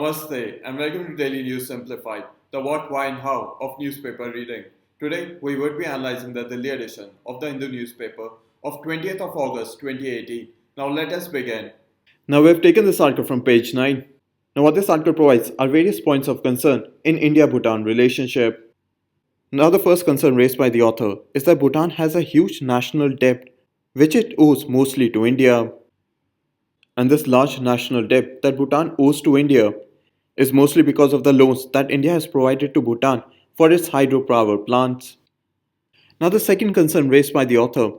Namaste and welcome to Daily News Simplified, the what, why, and how of newspaper reading. Today, we would be analyzing the Delhi edition of the Hindu newspaper of 20th of August 2018. Now, let us begin. Now, we have taken this article from page 9. Now, what this article provides are various points of concern in India-Bhutan relationship. Now, the first concern raised by the author is that Bhutan has a huge national debt which it owes mostly to India. And this large national debt that Bhutan owes to India is mostly because of the loans that India has provided to Bhutan for its hydropower plants. Now, the second concern raised by the author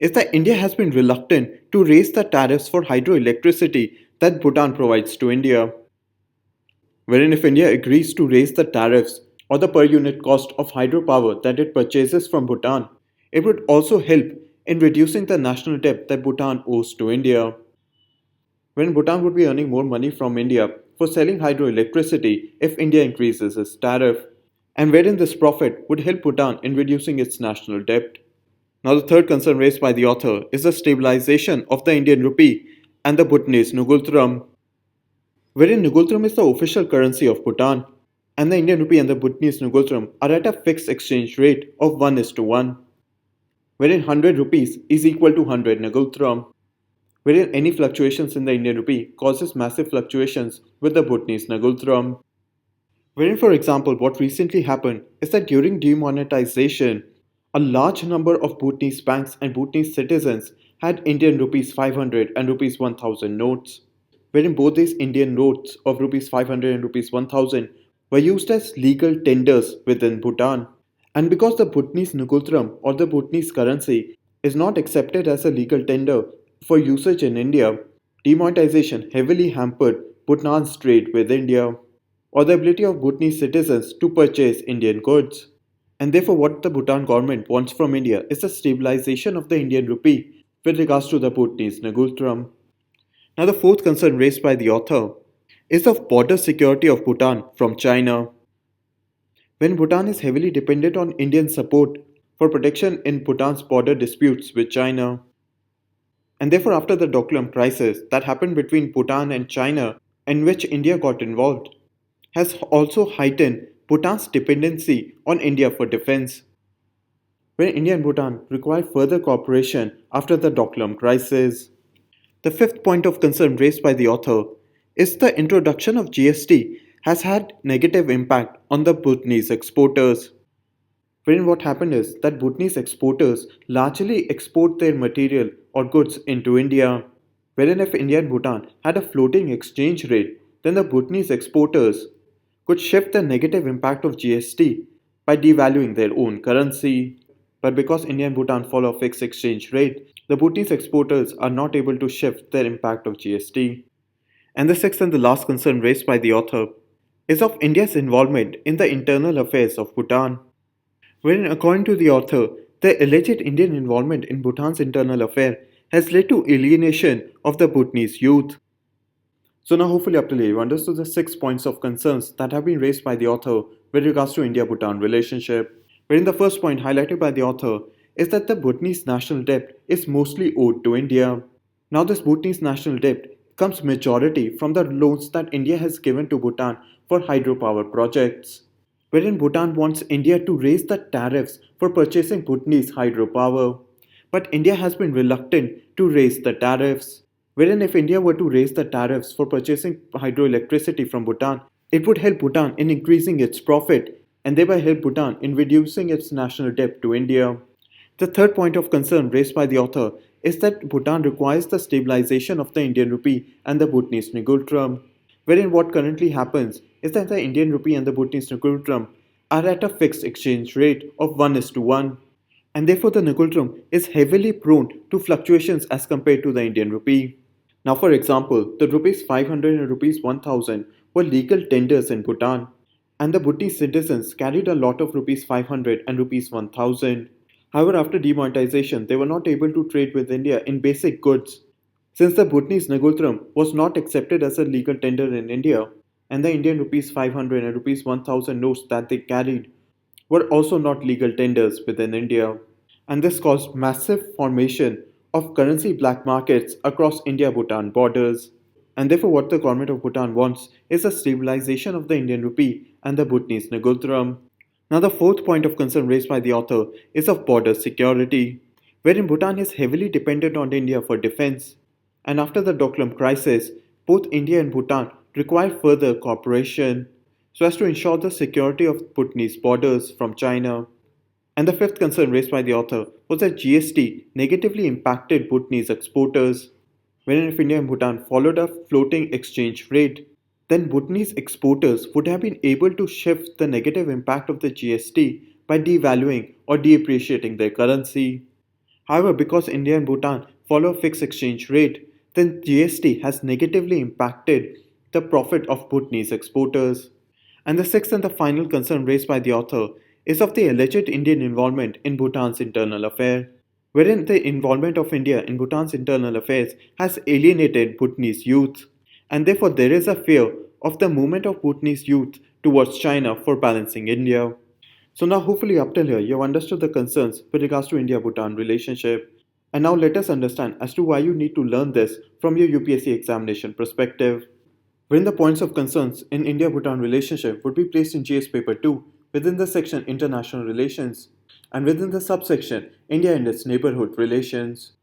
is that India has been reluctant to raise the tariffs for hydroelectricity that Bhutan provides to India. Wherein, if India agrees to raise the tariffs or the per unit cost of hydropower that it purchases from Bhutan, it would also help in reducing the national debt that Bhutan owes to India. When Bhutan would be earning more money from India for selling hydroelectricity if India increases its tariff, and wherein this profit would help Bhutan in reducing its national debt. Now, the third concern raised by the author is the stabilization of the Indian rupee and the Bhutanese nugultram, wherein nugultram is the official currency of Bhutan, and the Indian rupee and the Bhutanese nugultram are at a fixed exchange rate of 1:1, wherein 100 rupees is equal to 100 nugultram, wherein any fluctuations in the Indian rupee causes massive fluctuations with the Bhutanese nugultram. Wherein, for example, what recently happened is that during demonetization, a large number of Bhutanese banks and Bhutanese citizens had Indian rupees 500 and rupees 1000 notes, wherein both these Indian notes of rupees 500 and rupees 1000 were used as legal tenders within Bhutan. And because the Bhutanese nugultram or the Bhutanese currency is not accepted as a legal tender for usage in India, demonetization heavily hampered Bhutan's trade with India, or the ability of Bhutanese citizens to purchase Indian goods. And therefore, what the Bhutan government wants from India is the stabilization of the Indian rupee with regards to the Bhutanese nugultram. Now, the fourth concern raised by the author is the border security of Bhutan from China. When Bhutan is heavily dependent on Indian support for protection in Bhutan's border disputes with China. And therefore, after the Doklam crisis that happened between Bhutan and China, in which India got involved, has also heightened Bhutan's dependency on India for defense, where India and Bhutan require further cooperation after the Doklam crisis. The fifth point of concern raised by the author is the introduction of GST has had negative impact on the Bhutanese exporters. Wherein what happened is that Bhutanese exporters largely export their material or goods into India. Wherein if India and Bhutan had a floating exchange rate, then the Bhutanese exporters could shift the negative impact of GST by devaluing their own currency. But because India and Bhutan follow a fixed exchange rate, the Bhutanese exporters are not able to shift their impact of GST. And the sixth and the last concern raised by the author is of India's involvement in the internal affairs of Bhutan, wherein according to the author, the alleged Indian involvement in Bhutan's internal affair has led to alienation of the Bhutanese youth. So now hopefully up to you understood the 6 points of concerns that have been raised by the author with regards to India-Bhutan relationship, wherein the first point highlighted by the author is that the Bhutanese national debt is mostly owed to India. Now this Bhutanese national debt comes majority from the loans that India has given to Bhutan for hydropower projects, wherein Bhutan wants India to raise the tariffs for purchasing Bhutanese hydropower. But India has been reluctant to raise the tariffs, wherein if India were to raise the tariffs for purchasing hydroelectricity from Bhutan, it would help Bhutan in increasing its profit and thereby help Bhutan in reducing its national debt to India. The third point of concern raised by the author is that Bhutan requires the stabilization of the Indian rupee and the Bhutanese nugultram, wherein what currently happens is that the Indian rupee and the Bhutanese nugultram are at a fixed exchange rate of 1:1, and therefore the nugultram is heavily prone to fluctuations as compared to the Indian rupee. Now, for example, the rupees 500 and rupees 1000 were legal tenders in Bhutan, and the Bhutanese citizens carried a lot of rupees 500 and rupees 1000. However, after demonetization, they were not able to trade with India in basic goods, since the Bhutanese nugultram was not accepted as a legal tender in India, and the Indian rupees 500 and rupees 1000 notes that they carried were also not legal tenders within India. And this caused massive formation of currency black markets across India-Bhutan borders. And therefore, what the government of Bhutan wants is a stabilization of the Indian rupee and the Bhutanese Ngultram. Now, the fourth point of concern raised by the author is of border security, wherein Bhutan is heavily dependent on India for defense. And after the Doklam crisis, both India and Bhutan require further cooperation so as to ensure the security of Bhutanese borders from China. And the fifth concern raised by the author was that GST negatively impacted Bhutanese exporters, wherein if India and Bhutan followed a floating exchange rate, then Bhutanese exporters would have been able to shift the negative impact of the GST by devaluing or depreciating their currency. However, because India and Bhutan follow a fixed exchange rate, then GST has negatively impacted the profit of Bhutanese exporters. And the sixth and the final concern raised by the author is of the alleged Indian involvement in Bhutan's internal affair, wherein the involvement of India in Bhutan's internal affairs has alienated Bhutanese youth, and therefore there is a fear of the movement of Bhutanese youth towards China for balancing India. So now hopefully up till here you have understood the concerns with regards to India-Bhutan relationship. And now let us understand as to why you need to learn this from your UPSC examination perspective. When the points of concerns in India-Bhutan relationship would be placed in GS paper 2 within the section International Relations and within the subsection India and its neighborhood relations.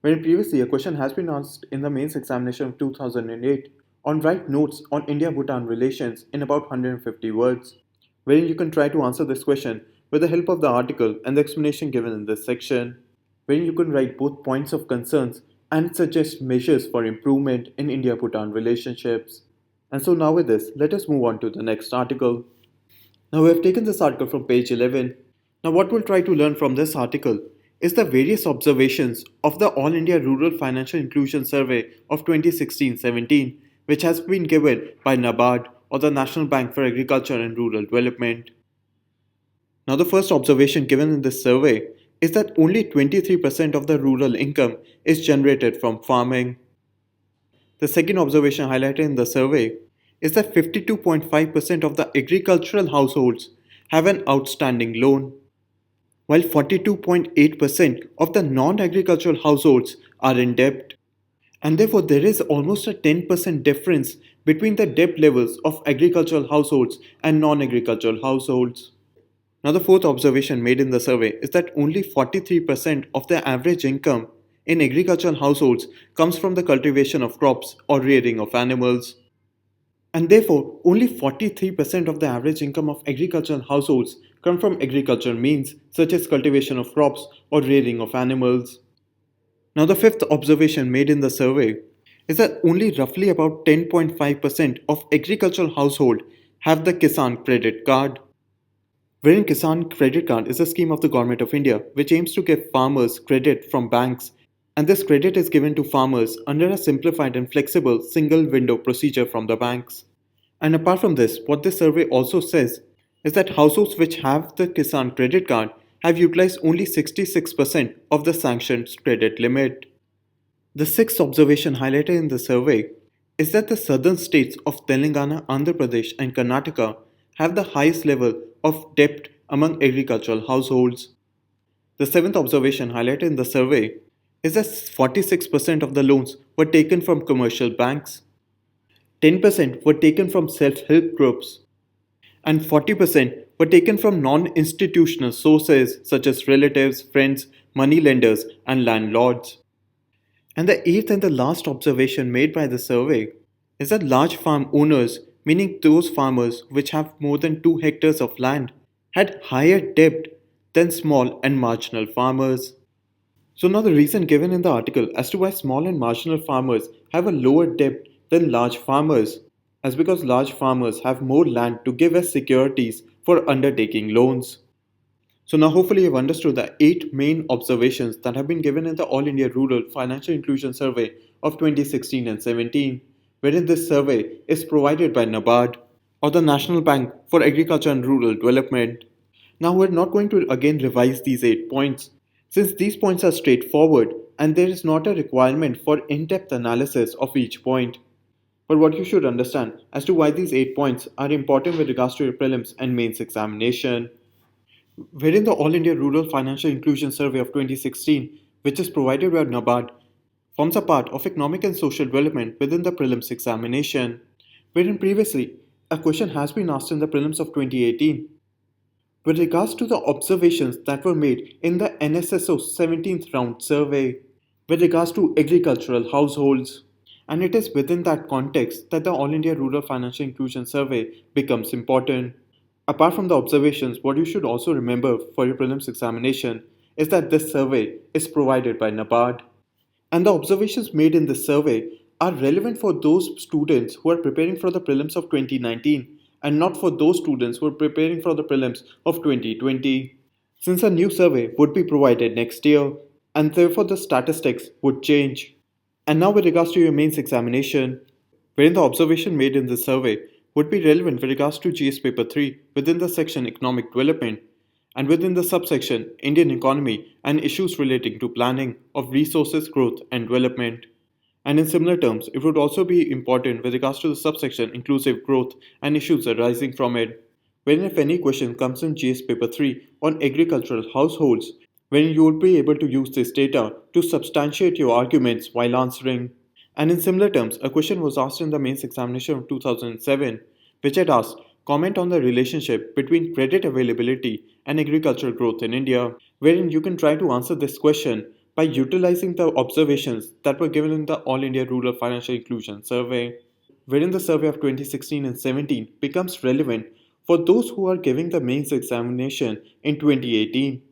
When previously a question has been asked in the mains examination of 2008 on write notes on India-Bhutan relations in about 150 words, wherein you can try to answer this question with the help of the article and the explanation given in this section, wherein you can write both points of concerns and suggest measures for improvement in India-Bhutan relationships. And so now with this, let us move on to the next article. Now we have taken this article from page 11. Now what we'll try to learn from this article is the various observations of the All India Rural Financial Inclusion Survey of 2016-17, which has been given by NABARD or the National Bank for Agriculture and Rural Development. Now the first observation given in this survey is that only 23% of the rural income is generated from farming. The second observation highlighted in the survey is that 52.5% of the agricultural households have an outstanding loan, while 42.8% of the non-agricultural households are in debt. And therefore, there is almost a 10% difference between the debt levels of agricultural households and non-agricultural households. Now, the fourth observation made in the survey is that only 43% of the average income in agricultural households comes from the cultivation of crops or rearing of animals. And therefore, only 43% of the average income of agricultural households come from agricultural means such as cultivation of crops or rearing of animals. Now, the fifth observation made in the survey is that only roughly about 10.5% of agricultural households have the Kisan credit card, wherein Kisan credit card is a scheme of the government of India which aims to give farmers credit from banks, and this credit is given to farmers under a simplified and flexible single window procedure from the banks. And apart from this, what this survey also says is that households which have the Kisan credit card have utilized only 66% of the sanctioned credit limit. The sixth observation highlighted in the survey is that the southern states of Telangana, Andhra Pradesh, and Karnataka have the highest level of debt among agricultural households. The seventh observation highlighted in the survey is that 46% of the loans were taken from commercial banks, 10% were taken from self help groups, and 40% were taken from non institutional sources such as relatives, friends, money lenders, and landlords. And the eighth and the last observation made by the survey is that large farm owners, meaning those farmers which have more than 2 hectares of land, had higher debt than small and marginal farmers. So now the reason given in the article as to why small and marginal farmers have a lower debt than large farmers is because large farmers have more land to give as securities for undertaking loans. So now hopefully you've understood the 8 main observations that have been given in the All India Rural Financial Inclusion Survey of 2016 and 17, wherein this survey is provided by NABARD or the National Bank for Agriculture and Rural Development. Now we're not going to again revise these 8 points since these points are straightforward and there is not a requirement for in-depth analysis of each point. But what you should understand as to why these 8 points are important with regards to your prelims and mains examination, wherein the All India Rural Financial Inclusion Survey of 2016, which is provided by NABARD, forms a part of economic and social development within the prelims examination, wherein previously a question has been asked in the prelims of 2018 with regards to the observations that were made in the NSSO 17th round survey with regards to agricultural households. And it is within that context that the All India Rural Financial Inclusion Survey becomes important. Apart from the observations, what you should also remember for your prelims examination is that this survey is provided by NABARD. And the observations made in this survey are relevant for those students who are preparing for the prelims of 2019 and not for those students who are preparing for the prelims of 2020. Since a new survey would be provided next year, and therefore the statistics would change. And now, with regards to your mains examination, wherein the observation made in this survey would be relevant with regards to GS Paper 3 within the section Economic Development and within the subsection Indian Economy and issues relating to planning of resources, growth, and development. And in similar terms, it would also be important with regards to the subsection Inclusive Growth and issues arising from it, wherein if any question comes in GS Paper 3 on agricultural households, when you would be able to use this data to substantiate your arguments while answering. And in similar terms, a question was asked in the mains examination of 2007, which had asked, comment on the relationship between credit availability and agricultural growth in India, wherein you can try to answer this question by utilizing the observations that were given in the All India Rural Financial Inclusion Survey, wherein the survey of 2016 and 17 becomes relevant for those who are giving the mains examination in 2018.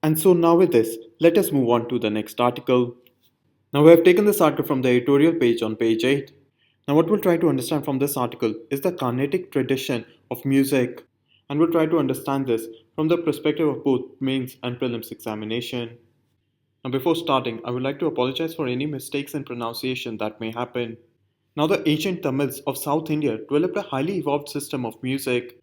And so now with this, let us move on to the next article. Now we have taken this article from the editorial page on page 8. Now what we'll try to understand from this article is the Carnatic tradition of music, and we'll try to understand this from the perspective of both mains and prelims examination. Now before starting, I would like to apologize for any mistakes in pronunciation that may happen. Now the ancient Tamils of South India developed a highly evolved system of music.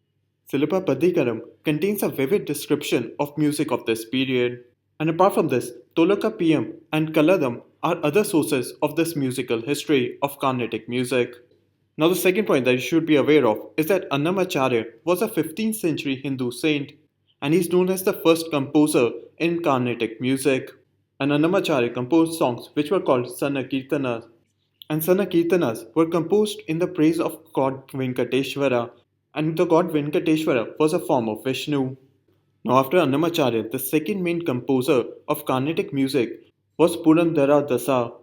Silpa Padikaram contains a vivid description of music of this period. And apart from this, Toloka PM and Kaladam are other sources of this musical history of Carnatic music. Now the second point that you should be aware of is that Annamacharya was a 15th century Hindu saint, and he is known as the first composer in Carnatic music. And Annamacharya composed songs which were called Sanakirtanas, and Sanakirtanas were composed in the praise of God Venkateshwara, and the god Venkateshwara was a form of Vishnu. Now after Annamacharya, the second main composer of Carnatic music was Purandara Dasa,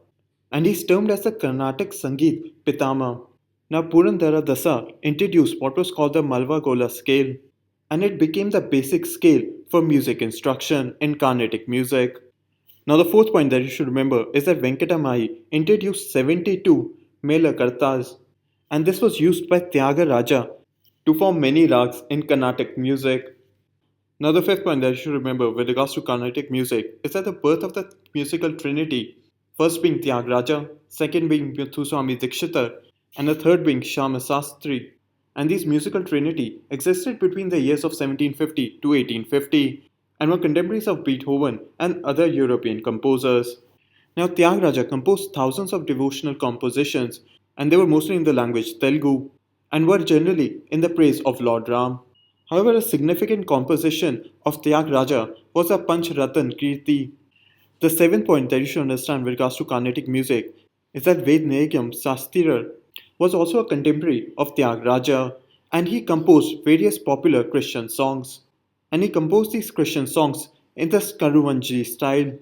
and he is termed as the Carnatic Sangeet Pitama. Now Purandara Dasa introduced what was called the Malva Gola scale, and it became the basic scale for music instruction in Carnatic music. Now the fourth point that you should remember is that Venkatamai introduced 72 Mela Kartas, and this was used by Tyaga Raja to form many rags in Carnatic music. Now the fifth point that you should remember with regards to Carnatic music is that the birth of the musical trinity, first being Tyagaraja, second being Muthuswami Dikshitar, and the third being Sharma Sastri. And these musical trinity existed between the years of 1750 to 1850 and were contemporaries of Beethoven and other European composers. Now Tyagaraja composed thousands of devotional compositions, and they were mostly in the language Telugu and were generally in the praise of Lord Ram. However, a significant composition of Tyagaraja was a Panch Ratan Kirti. The seventh point that you should understand with regards to Carnatic music is that Vednayagam Sastirar was also a contemporary of Tyagaraja, and he composed various popular Christian songs. And he composed these Christian songs in the Karuvanji style.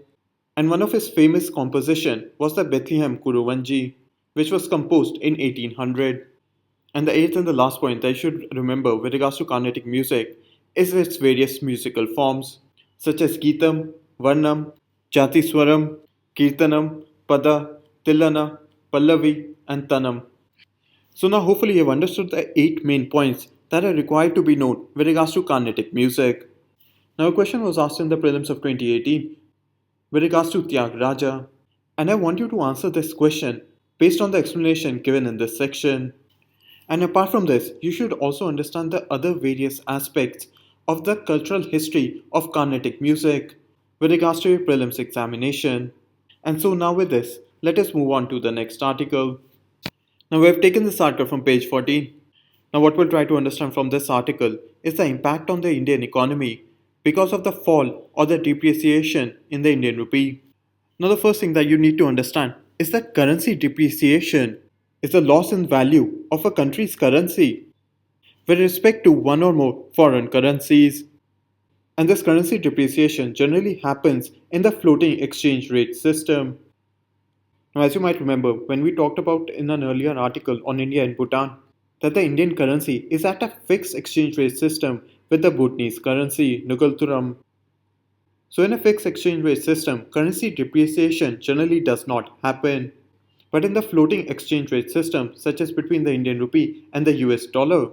And one of his famous composition was the Bethlehem Kuruvanji, which was composed in 1800. And the eighth and the last point that you should remember with regards to Carnatic music is its various musical forms, such as Geetam, Varnam, Jatiswaram, Kirtanam, Pada, Tilana, Pallavi, and Tanam. So now hopefully you have understood the 8 main points that are required to be known with regards to Carnatic music. Now a question was asked in the prelims of 2018 with regards to Tyagaraja, and I want you to answer this question based on the explanation given in this section. And apart from this, you should also understand the other various aspects of the cultural history of Carnatic music with regards to your prelims examination. And so now with this, let us move on to the next article. Now we have taken this article from page 14. Now what we'll try to understand from this article is the impact on the Indian economy because of the fall or the depreciation in the Indian rupee. Now the first thing that you need to understand is that currency depreciation is the loss in value of a country's currency with respect to one or more foreign currencies. And this currency depreciation generally happens in the floating exchange rate system. Now, as you might remember, when we talked about in an earlier article on India and Bhutan, that the Indian currency is at a fixed exchange rate system with the Bhutanese currency, Nugalturam. So, in a fixed exchange rate system, currency depreciation generally does not happen. But in the floating exchange rate system, such as between the Indian rupee and the US dollar,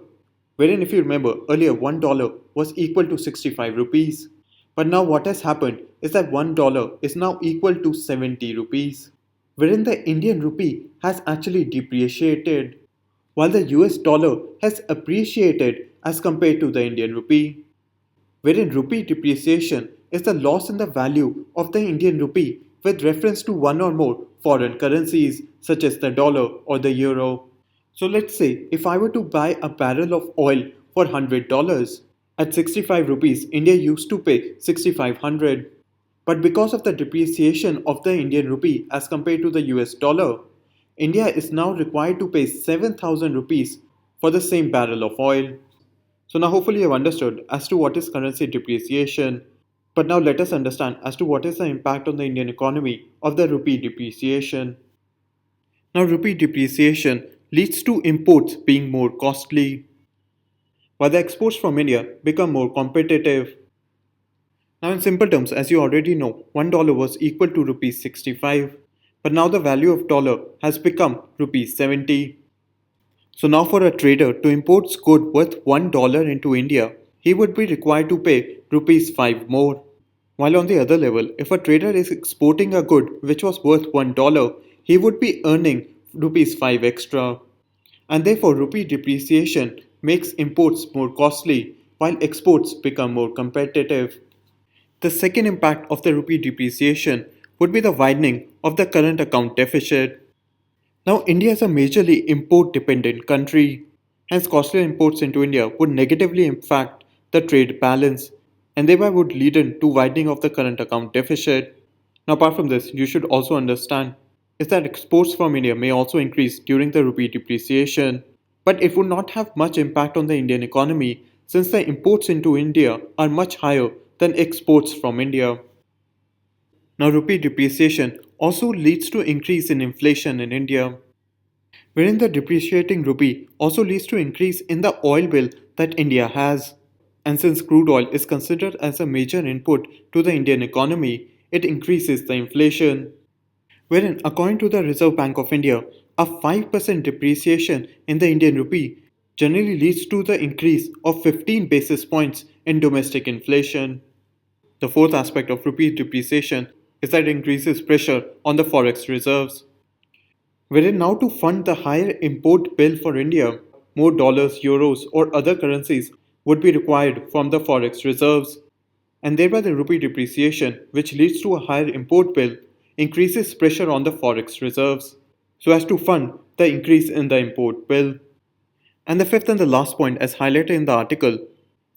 wherein if you remember earlier $1 was equal to 65 rupees. But now what has happened is that $1 is now equal to 70 rupees, wherein the Indian rupee has actually depreciated, while the US dollar has appreciated as compared to the Indian rupee, wherein rupee depreciation is the loss in the value of the Indian rupee with reference to one or more foreign currencies such as the dollar or the euro. So let's say if I were to buy a barrel of oil for $100 at 65 rupees, India used to pay 6500. But because of the depreciation of the Indian rupee as compared to the US dollar, India is now required to pay 7000 rupees for the same barrel of oil. So now hopefully you have understood as to what is currency depreciation. But now let us understand as to what is the impact on the Indian economy of the rupee depreciation. Now rupee depreciation leads to imports being more costly, while the exports from India become more competitive. Now in simple terms, as you already know, $1 was equal to rupees 65, but now the value of dollar has become rupees 70. So now for a trader to import goods worth $1 into India, he would be required to pay rupees 5 more. While on the other level, if a trader is exporting a good which was worth $1, he would be earning rupees 5 extra. And therefore rupee depreciation makes imports more costly while exports become more competitive. The second impact of the rupee depreciation would be the widening of the current account deficit. Now, India is a majorly import dependent country, hence, costly imports into India would negatively impact the trade balance and thereby would lead to widening of the current account deficit. Now, apart from this, you should also understand is that exports from India may also increase during the rupee depreciation, but it would not have much impact on the Indian economy since the imports into India are much higher than exports from India. Now, rupee depreciation also leads to increase in inflation in India, wherein the depreciating rupee also leads to increase in the oil bill that India has. And since crude oil is considered as a major input to the Indian economy, it increases the inflation. Wherein, according to the Reserve Bank of India, a 5% depreciation in the Indian rupee generally leads to the increase of 15 basis points in domestic inflation. The fourth aspect of rupee depreciation is that it increases pressure on the forex reserves. Wherein now to fund the higher import bill for India, more dollars, euros, or other currencies would be required from the forex reserves, and thereby the rupee depreciation, which leads to a higher import bill, increases pressure on the forex reserves so as to fund the increase in the import bill. And the fifth and the last point, as highlighted in the article,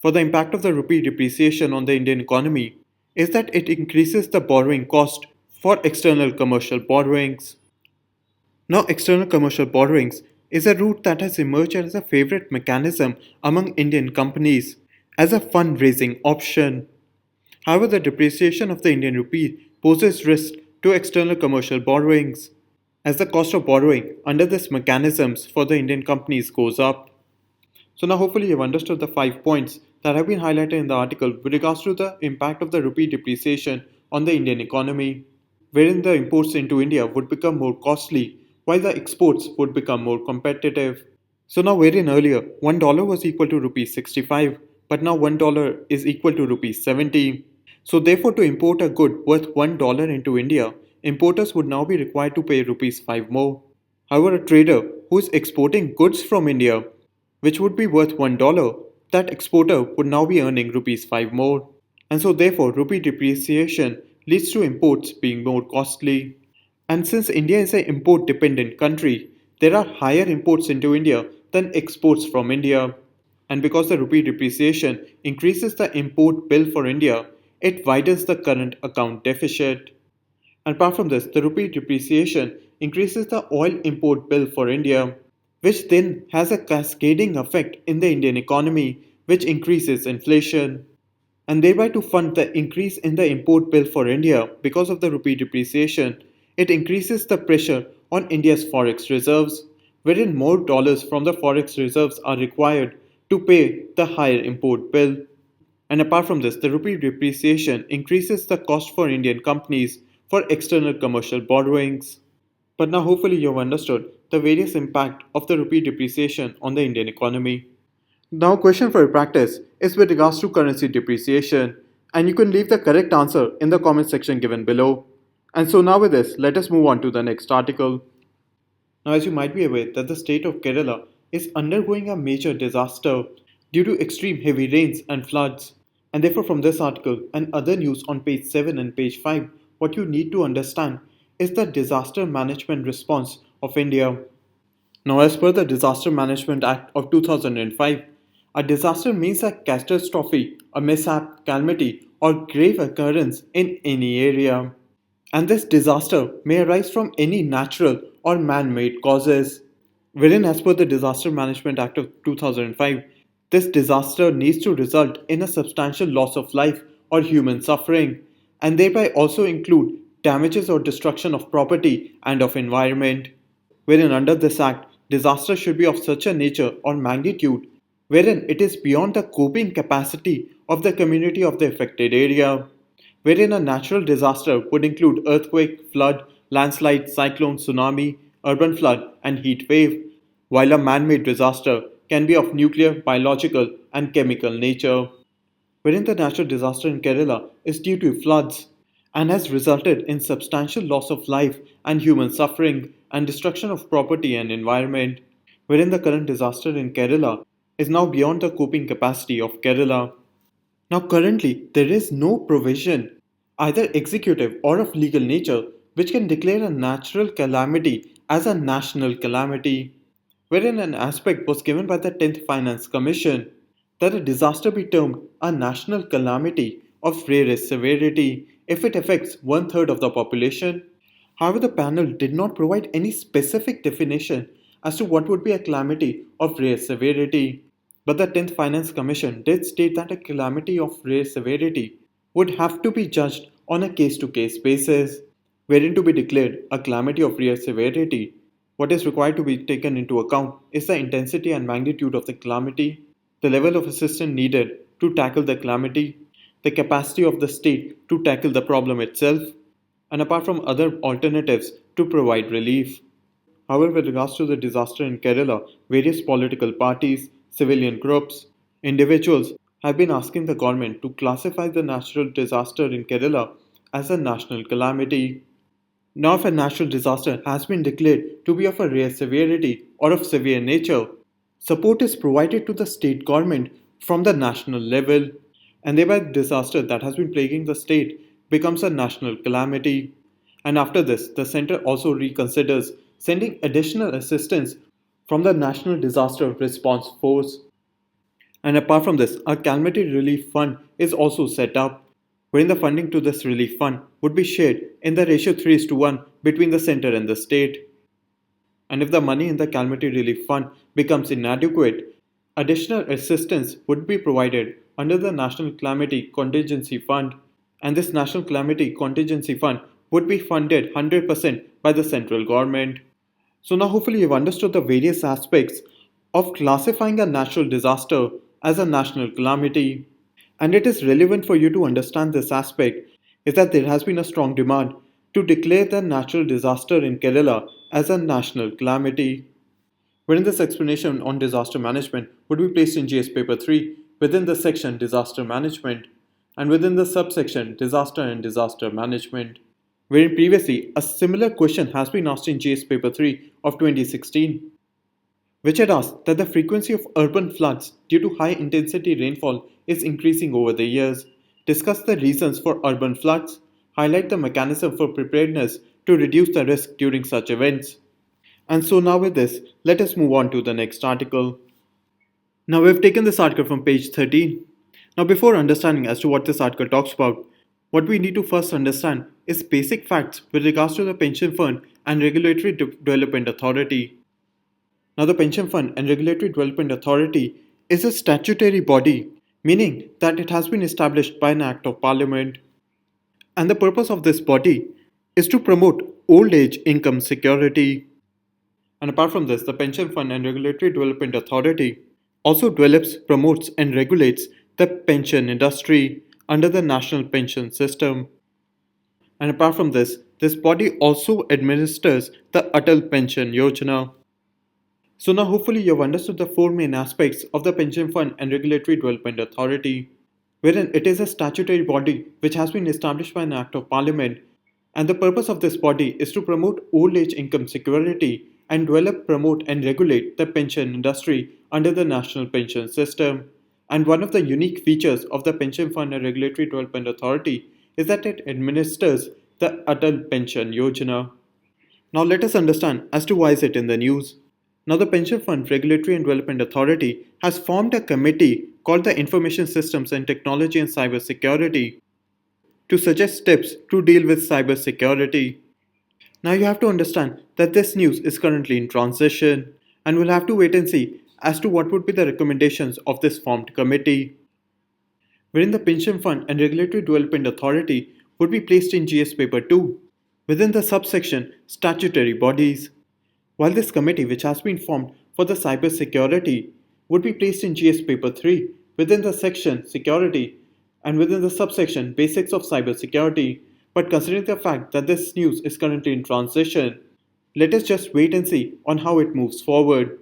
for the impact of the rupee depreciation on the Indian economy is that it increases the borrowing cost for external commercial borrowings. Now, external commercial borrowings is a route that has emerged as a favorite mechanism among Indian companies as a fundraising option. However, the depreciation of the Indian rupee poses risk to external commercial borrowings as the cost of borrowing under these mechanisms for the Indian companies goes up. So now hopefully you've understood the 5 points that have been highlighted in the article with regards to the impact of the rupee depreciation on the Indian economy, wherein the imports into India would become more costly while the exports would become more competitive. So now wherein earlier $1 was equal to rupees 65, but now $1 is equal to rupees 70. So therefore to import a good worth $1 into India, importers would now be required to pay rupees 5 more. However, a trader who is exporting goods from India, which would be worth $1, that exporter would now be earning rupees 5 more. And so therefore rupee depreciation leads to imports being more costly. And since India is an import dependent country, there are higher imports into India than exports from India. And because the rupee depreciation increases the import bill for India, it widens the current account deficit. And apart from this, the rupee depreciation increases the oil import bill for India, which then has a cascading effect in the Indian economy, which increases inflation. And thereby, to fund the increase in the import bill for India because of the rupee depreciation, it increases the pressure on India's forex reserves, wherein more dollars from the forex reserves are required to pay the higher import bill. And apart from this, the rupee depreciation increases the cost for Indian companies for external commercial borrowings. But now hopefully you have understood the various impact of the rupee depreciation on the Indian economy. Now question for your practice is with regards to currency depreciation, and you can leave the correct answer in the comment section given below. And so now with this, let us move on to the next article. Now, as you might be aware that the state of Kerala is undergoing a major disaster due to extreme heavy rains and floods. And therefore from this article and other news on page 7 and page 5, what you need to understand is the disaster management response of India. Now, as per the Disaster Management Act of 2005, a disaster means a catastrophe, a mishap, calamity, or grave occurrence in any area. And this disaster may arise from any natural or man made causes. Wherein, as per the Disaster Management Act of 2005, this disaster needs to result in a substantial loss of life or human suffering, and thereby also include damages or destruction of property and of environment. Wherein, under this Act, disaster should be of such a nature or magnitude wherein it is beyond the coping capacity of the community of the affected area, wherein a natural disaster would include earthquake, flood, landslide, cyclone, tsunami, urban flood, and heat wave, while a man made disaster can be of nuclear, biological, and chemical nature. Wherein the natural disaster in Kerala is due to floods and has resulted in substantial loss of life and human suffering and destruction of property and environment, wherein the current disaster in Kerala is now beyond the coping capacity of Kerala. Now, currently, there is no provision, either executive or of legal nature, which can declare a natural calamity as a national calamity, wherein an aspect was given by the 10th Finance Commission that a disaster be termed a national calamity of rarest severity if it affects one third of the population. However, the panel did not provide any specific definition as to what would be a calamity of rare severity. But the 10th Finance Commission did state that a calamity of rare severity would have to be judged on a case to case basis, wherein to be declared a calamity of rare severity. What is required to be taken into account is the intensity and magnitude of the calamity, the level of assistance needed to tackle the calamity, the capacity of the state to tackle the problem itself, and apart from other alternatives to provide relief. However, with regards to the disaster in Kerala, various political parties, civilian groups, individuals have been asking the government to classify the natural disaster in Kerala as a national calamity. Now, if a natural disaster has been declared to be of a rare severity or of severe nature, support is provided to the state government from the national level, and thereby the disaster that has been plaguing the state becomes a national calamity. And after this, the center also reconsiders sending additional assistance from the National Disaster Response Force. And apart from this, a calamity relief fund is also set up, wherein the funding to this relief fund would be shared in the ratio 3:1 between the center and the state. And if the money in the calamity relief fund becomes inadequate, additional assistance would be provided under the National Calamity Contingency Fund, and this National Calamity Contingency Fund would be funded 100% by the central government. So now hopefully you've understood the various aspects of classifying a natural disaster as a national calamity. And it is relevant for you to understand this aspect is that there has been a strong demand to declare the natural disaster in Kerala as a national calamity. Wherein this explanation on disaster management would be placed in GS paper 3 within the section disaster management and within the subsection disaster and disaster management. Wherein previously a similar question has been asked in GS paper 3 of 2016, which had asked that the frequency of urban floods due to high intensity rainfall is increasing over the years, discuss the reasons for urban floods, highlight the mechanism for preparedness to reduce the risk during such events. And so now with this, let us move on to the next article. Now we've taken this article from page 13. Now before understanding as to what this article talks about, what we need to first understand is basic facts with regards to the Pension Fund and Regulatory Development Authority. Now, the Pension Fund and Regulatory Development Authority is a statutory body, meaning that it has been established by an Act of Parliament. And the purpose of this body is to promote old age income security. And apart from this, the Pension Fund and Regulatory Development Authority also develops, promotes, and regulates the pension industry under the National Pension System. And apart from this body also administers the Atal Pension Yojana. So now hopefully you've understood the four main aspects of the Pension Fund and Regulatory Development Authority, wherein it is a statutory body which has been established by an Act of Parliament, and the purpose of this body is to promote old age income security and develop, promote, and regulate the pension industry under the National Pension System. And one of the unique features of the Pension Fund and Regulatory Development Authority is that it administers the Atal Pension Yojana. Now let us understand as to why is it in the news. Now the Pension Fund Regulatory and Development Authority has formed a committee called the Information Systems and Technology and Cyber Security to suggest steps to deal with cyber security. Now you have to understand that this news is currently in transition and we'll have to wait and see as to what would be the recommendations of this formed committee, wherein the Pension Fund and Regulatory Development Authority would be placed in GS Paper 2 within the subsection Statutory Bodies, while this committee, which has been formed for the cyber security, would be placed in GS Paper 3 within the section Security and within the subsection Basics of Cyber Security. But considering the fact that this news is currently in transition, let us just wait and see on how it moves forward.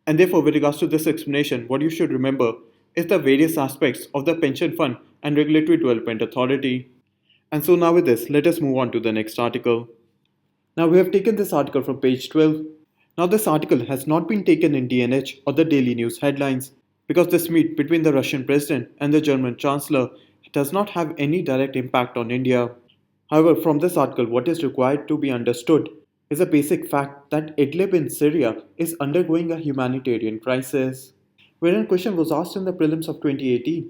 And therefore, with regards to this explanation, what you should remember is the various aspects of the Pension Fund and Regulatory Development Authority. And so now with this, let us move on to the next article. Now we have taken this article from page 12. Now this article has not been taken in DNH or the daily news headlines because this meet between the Russian president and the German chancellor does not have any direct impact on India. However, from this article, what is required to be understood is a basic fact that Idlib in Syria is undergoing a humanitarian crisis. Wherein a question was asked in the prelims of 2018,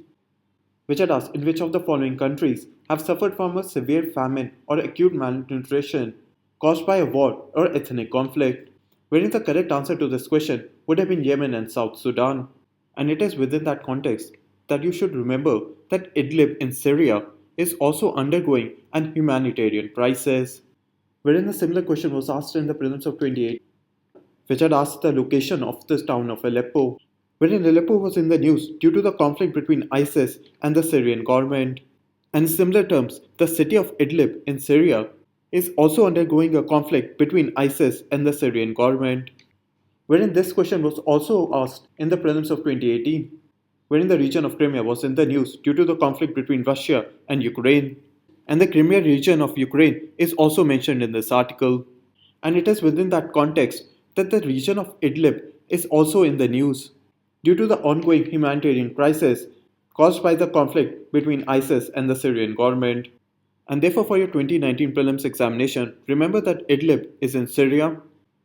which had asked in which of the following countries have suffered from a severe famine or acute malnutrition caused by a war or ethnic conflict, wherein the correct answer to this question would have been Yemen and South Sudan. And it is within that context that you should remember that Idlib in Syria is also undergoing an humanitarian crisis, wherein a similar question was asked in the prelims of 28, which had asked the location of the town of Aleppo, wherein Aleppo was in the news due to the conflict between ISIS and the Syrian government. And in similar terms, the city of Idlib in Syria is also undergoing a conflict between ISIS and the Syrian government, wherein this question was also asked in the prelims of 2018, wherein the region of Crimea was in the news due to the conflict between Russia and Ukraine. And the Crimea region of Ukraine is also mentioned in this article. And it is within that context that the region of Idlib is also in the news due to the ongoing humanitarian crisis caused by the conflict between ISIS and the Syrian government. And therefore, for your 2019 prelims examination, remember that Idlib is in Syria,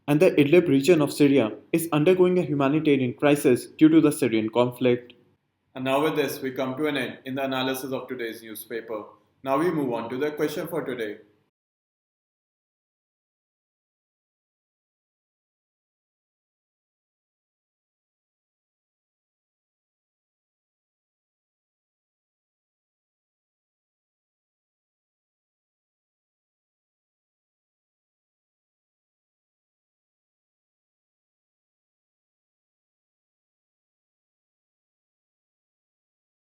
and the Idlib region of Syria is undergoing a humanitarian crisis due to the Syrian conflict. And now with this, we come to an end in the analysis of today's newspaper. Now we move on to the question for today.